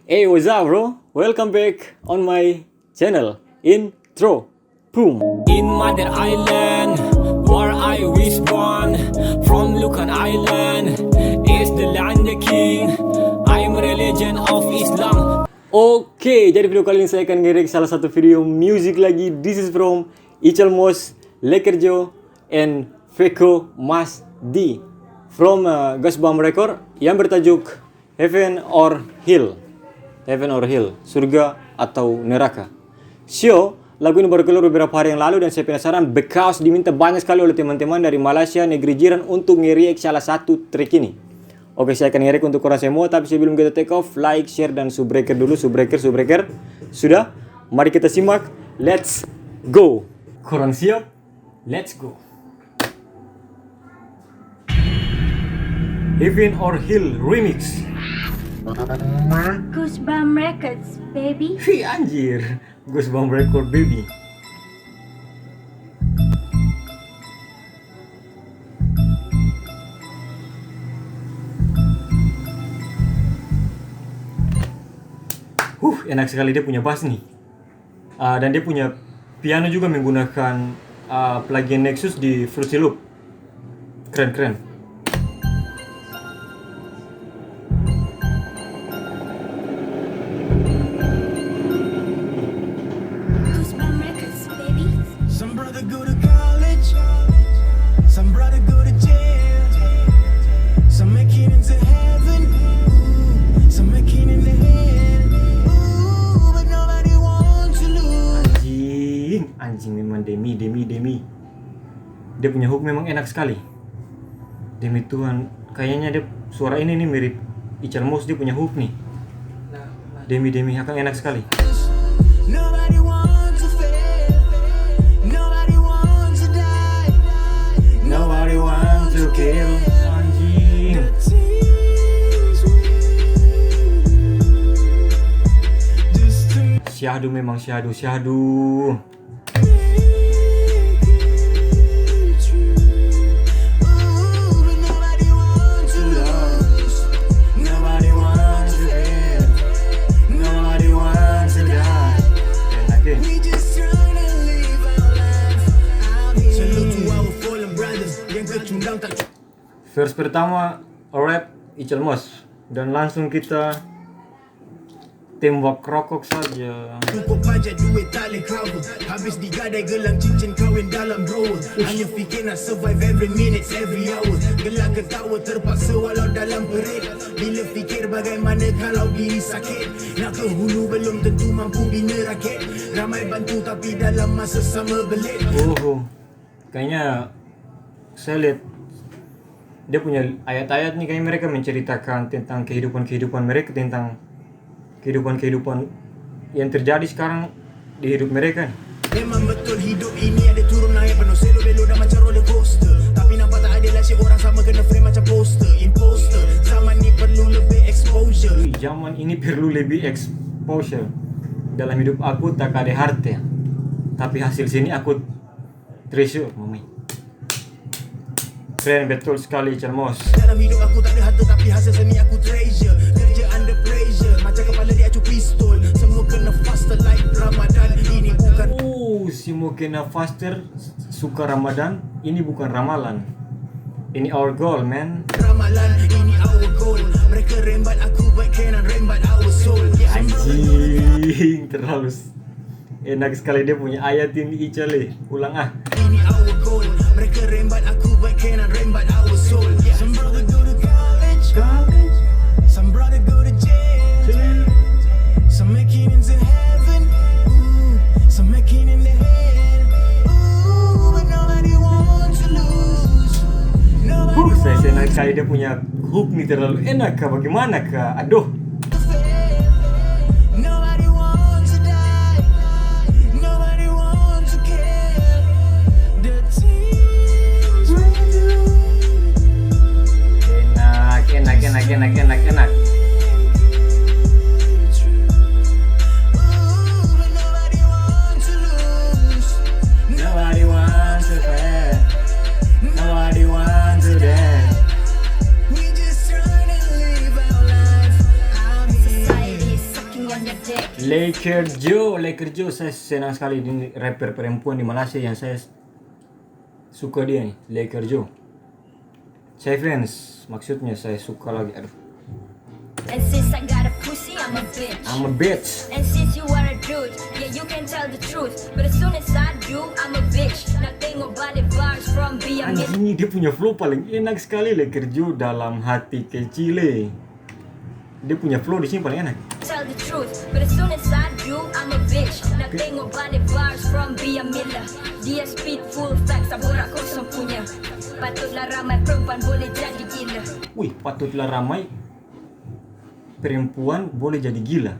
Hey, what's up, bro? Welcome back on my channel. Intro. Boom. In Mother Island, where I was born, from Lucan Island, is the land the king. I'm religion of Islam. Oke, jadi video kali ini saya akan nge-react salah satu video music lagi. This is from Ichal Mos, Lekerjo, and Feko Mas D from Gasbam Record yang bertajuk Heaven or Hell. Heaven or Hell, surga atau neraka. So, lagu ini baru keluar beberapa hari yang lalu dan saya penasaran because diminta banyak sekali oleh teman-teman dari Malaysia, negeri jiran untuk nge-react salah satu track ini. Oke, saya akan nge-react untuk korang semua, tapi sebelum kita take off, like, share, dan subbreaker dulu, subbreaker. Sudah? Mari kita simak. Let's go. Korang siap? Let's go. Heaven or Hell Remix. Goosebump Records, baby. Wih, anjir. Goosebump Record, baby. Enak sekali dia punya bass nih. Dan dia punya piano juga menggunakan plugin Nexus di Fruity Loop. Keren. Goosebump Records, baby. Some brother go to college, some brother go to jail, some make it into heaven, some make it into hell, but nobody wants to lose. Anjing memang Demi. Dia punya hook memang enak sekali. Demi Tuhan, kayaknya dia suara ini nih mirip Ichal Mos, dia punya hook nih. Demi akan enak sekali. Nobody wants to fail, nobody wants to die, Nobody wants to kill. Anjing. Syahdu memang syahdu. Verse pertama rap Ichal Mos dan langsung kita tembak rokok saja. Cukup pajak duit tak boleh cover, habis digadai gelang cincin kahwin dalam drawer. Hanya fikir nak survive every minute, every hour. Gelak ketawa terpaksa walau dalam parade. Bila fikir bagaimana kalau diri sakit, nak ke hulu belum tentu mampu bina raket. Ramai bantu tapi dalam masa sama belit. Kayaknya saya lihat dia punya ayat-ayat nih, kayaknya mereka menceritakan tentang kehidupan mereka, tentang kehidupan yang terjadi sekarang di hidup mereka nih. Memang betul hidup ini ada turun naik penuh selo belo dah macam roller coaster. Tapi nampak tak adil asyik orang sama kena frame macam poster. Imposter, zaman ni perlu lebih exposure. Zaman ini perlu lebih exposure. Dalam hidup aku tak ada harta, tapi hasil sini aku treasure, mami. Keren betul sekali Ichal Mos. Dalam hidup aku tak ada harta tapi hasil seni aku treasure. Kerja under pressure, macam kepala dia acu pistol. Semua kena faster like Ramadan. Ini bukan Semua kena faster, suka Ramadan. Ini bukan ramalan. Ini our goal, man. ramalan, ini our goal. Mereka rembat aku but cannot rembat our soul. Anjing, terlalu enak sekali dia punya ayat ini Ichal. Ulang ah. Ini our goal. Mereka rembat aku but cannot rembat our soul. Some brother go to college, some brother go to jail, some make it into heaven, some make it into hell, but nobody wants to lose. Nobody Saya senang sekali dia punya hook nih, terlalu enak kah? Bagaimana kah? Aduh. Nobody wants to die, nobody wants to kill. The things we do. Enak. But nobody wants to lose. Nobody wants to fail. Nobody wants to die. We just tryna live our life. Laker Joe, saya senang sekali ini rapper perempuan di Malaysia yang saya suka dia nih, Laker Joe. Saya fans, maksudnya saya suka lagi. Aduh. And since I got a pussy, I'm a bitch. I'm a bitch. And since you are a dude, yeah, you can tell the truth. But as soon as I do, I'm a bitch. Nothing about it bars from be a bitch. Anjing, dia punya flow paling enak sekali, Laker Joe, dalam hati kecil. Dia punya flow di sini paling enak. Tell the truth, but as soon as I do, I'm a bitch. Nothing about it bars from be a Miller. Dia speed full facts, saborak kosong punya. Patutlah ramai perempuan boleh jadi gila. Wih, patutlah ramai perempuan boleh jadi gila.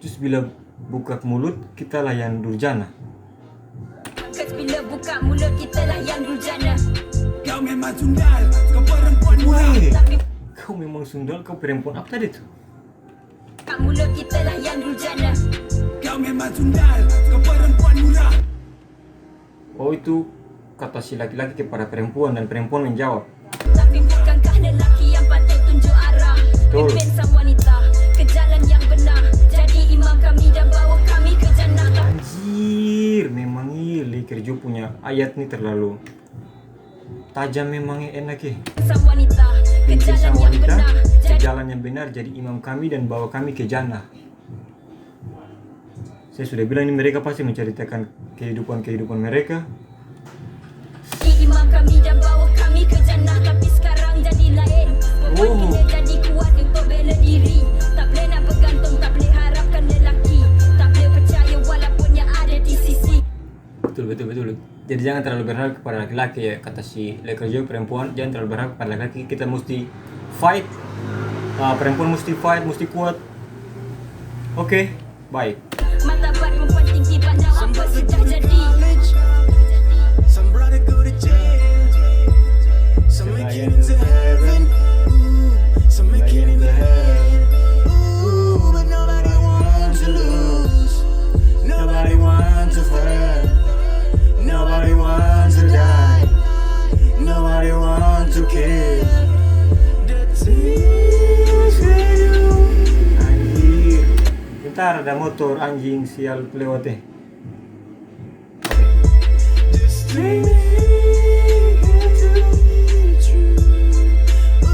Terus bila buka mulut, kita lah yang durjana. Cause bila buka mulut, kita lah yang durjana. Kau memang sundal, kau perempuan murah. Weh, Tapi kau memang sundal, kau perempuan apa tadi tu? buka mulut, kita lah yang durjana. Kau memang sundal, kau perempuan murah. Oh, itu kata si laki-laki kepada perempuan dan perempuan menjawab. Tapi bukankah lelaki yang patut tunjuk arah? Betul. Pimpin sang wanita ke jalan yang benar. Jadi imam kami dan bawa kami ke jannah. Anjir, memang Laker Joe punya ayat ni terlalu tajam, memangnya enak ya. Sang wanita ke Pimpin jalan sang yang wanita benar. ke Jadi jalan yang benar, jadi imam kami dan bawa kami ke jannah. Saya sudah bilang ini mereka pasti menceritakan kehidupan mereka. imam kami dan bawa kami ke jannah. Tapi sekarang jadi lain. Perempuan Oh. kena jadi kuat untuk bela diri. Tak boleh nak bergantung, tak boleh harapkan lelaki. Tak boleh percaya walaupun yang ada di sisi. Betul. Jadi jangan terlalu berharap kepada laki-laki ya, kata si Laker Joe. Perempuan jangan terlalu berharap kepada laki-laki. Kita mesti fight. Perempuan mesti fight, mesti kuat. Oke, baik. Martabat perempuan tinggi pandang apa sudah jadi. Some brother go to jail, some make it into heaven. Ooh, some make it into heaven. Ooh, but nobody wants to lose. Nobody wants to fail. Nobody wants to die. Nobody wants to kill. The things we do. Anjir. Bentar, ada motor anjing sial lewat deh.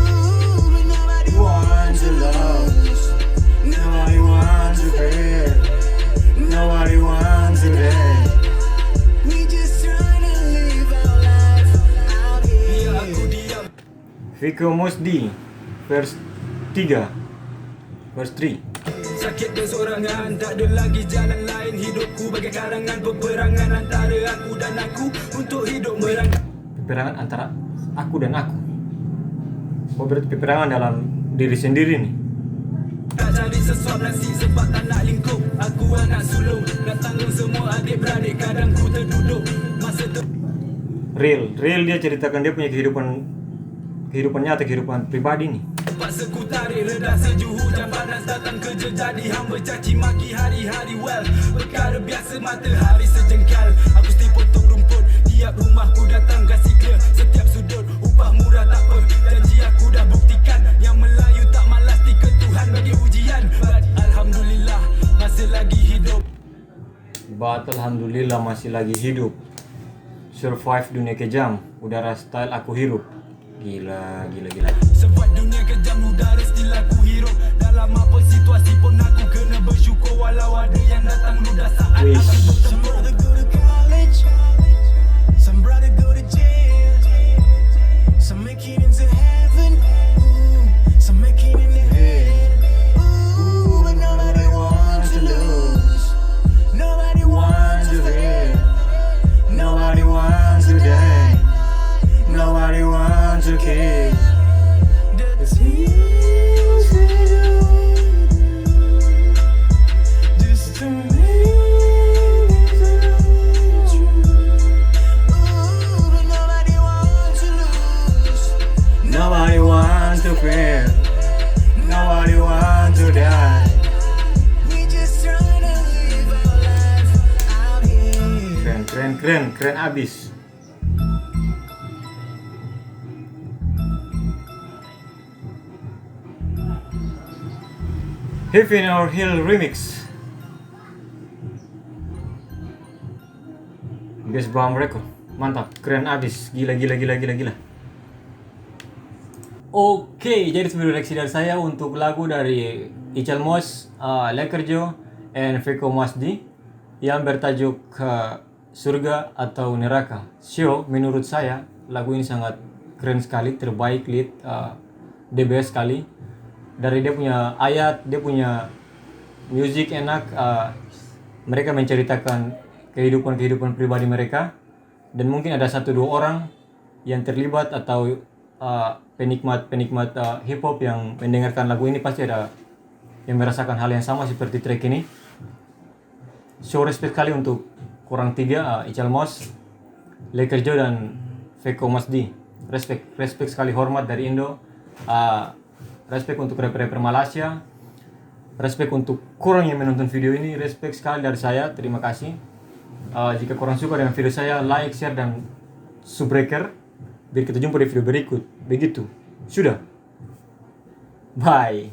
Nobody wants to lose. Nobody wants to fail. Nobody wants to die. We just trying to live our life out here. Vico Mosdi, verse 3. Verse 3. Sakit bersorangan, tak ada lagi jalan lain. Hidupku bagai karangan, peperangan antara aku dan aku untuk hidup merangkak. Peperangan antara aku dan aku. Oh, berarti peperangan dalam diri sendiri nih. Tak cari sesuap nasi sebab tak nak lingkup. Aku anak sulung, nak tanggung semua adik-beradik. Kadang ku terduduk, masa tu Real dia ceritakan dia punya kehidupan nyata, kehidupan pribadi nih. paksa ku tarik reda sejuk. Hujan panas datang kerja jadi hamba caci maki hari-hari. Well, perkara biasa matahari sejengkal. Aku still potong rumput, tiap rumahku datang kasih clear. Setiap sudut, upah murah tak apa. Janji aku dah buktikan, yang Melayu tak malas tika Tuhan bagi ujian. But Alhamdulillah, masih lagi hidup. Alhamdulillah masih lagi hidup. Survive dunia kejam, udara style aku hirup. Gila. Sebab dunia kejam, udara still aku hirup. Dalam apa situasi pun aku kena bersyukur. Walau ada yang datang ludah saat Wish. aku Some bertempur. brother go to college, some brother go to jail, some make it into heaven. Ooh, some make it into hell. Ooh, but nobody wants to lose. Nobody wants to fail. Nobody wants to die. Nobody wants to kill. The things we do just to make it true. Ooh, but nobody wants to lose. Nobody wants to fail. Nobody wants to die. We just trying to live our life out here. Keren abis. Heaven or Hell Remix. Guys, Bam Record. Mantap, keren abis. Gila. Oke, jadi sebenarnya reaksi dari saya untuk lagu dari Ichal Mos, Lekerjo, and Feko Masdi yang bertajuk Surga atau Neraka. So, menurut saya lagu ini sangat keren sekali, terbaik, lead, the best sekali. Dari dia punya ayat, dia punya music enak, mereka menceritakan kehidupan pribadi mereka, dan mungkin ada 1-2 orang yang terlibat atau penikmat hip hop yang mendengarkan lagu ini pasti ada yang merasakan hal yang sama seperti track ini. So respect kali untuk kurang 3, Ichal Mos, Lekerjo, dan Feko Masdi. Respect sekali, hormat dari Indo. Respect untuk rapper Malaysia. Respect untuk kurang yang menonton video ini. Respect sekali dari saya. Terima kasih. Jika kurang suka dengan video saya, like, share, dan subbreaker. Biar kita jumpa di video berikut. Begitu. Sudah. Bye.